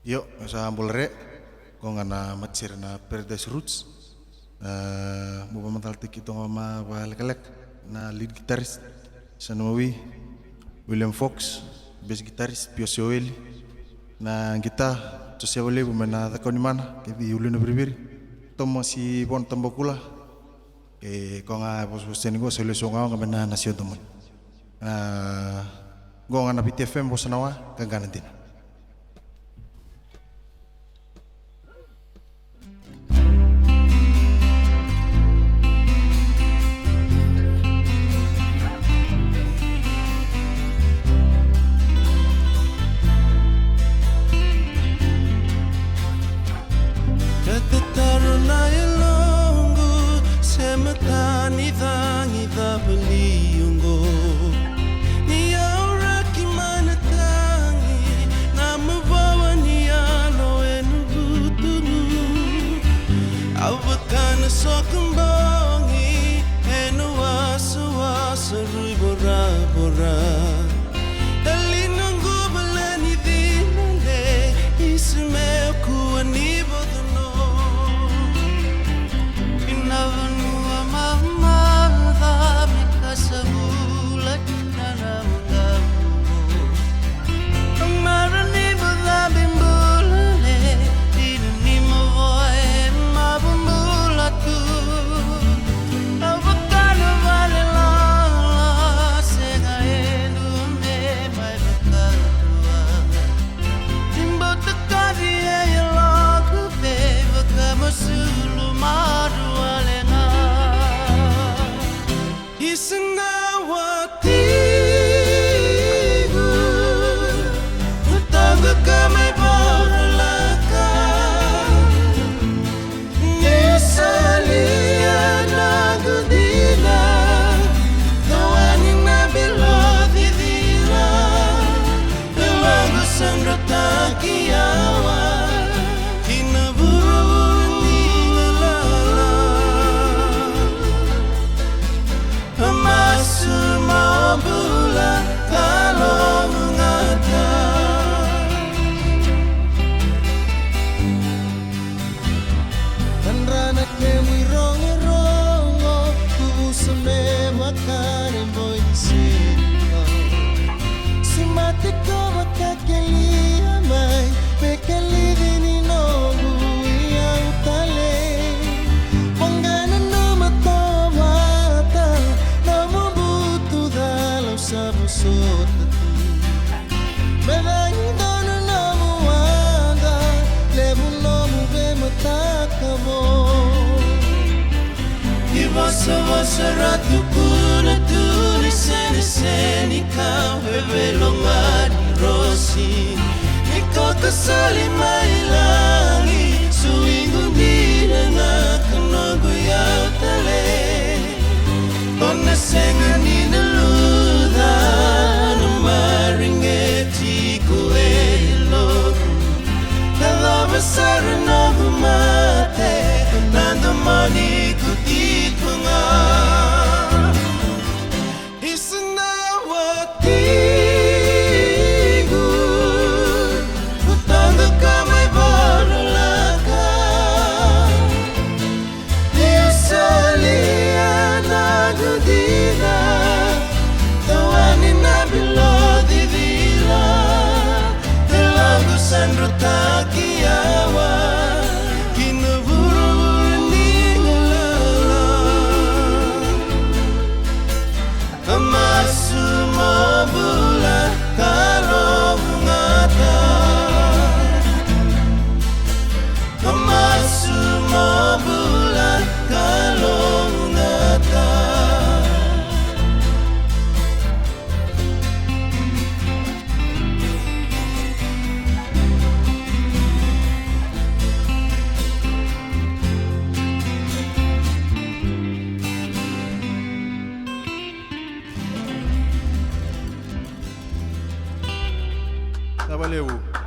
Yo, sa bolre, kung na matsir na Paradise Roots, mo pamantal tikito nga mabalkalek na lead guitarist sa Numawi, William Fox, bass guitarist Pio Joel, na kita to siya wali bumana takon ni mana, kaya uli na beribiri, tomo si Bon Tambakula, kung nga bos-bosin ko sa ilusong ako nga na nasyon tumon. Go nga na PTFM bos nawa, kagana din. So kembali asa rui bora dali nunggu belani dinale isme ku ani bodono inavanu mama da mikasabulat naramdamu amarani boda bimbulale dinani mavoy mabumulatu Vossa ratu kuna tuli seni kau hevelongani rosi Niko kasali mailangi suingu nina nga kanogo yau tale Ona senga nina luda no maringeti kuelo Nala basara na humate Nando mani kuti kunga Valeu.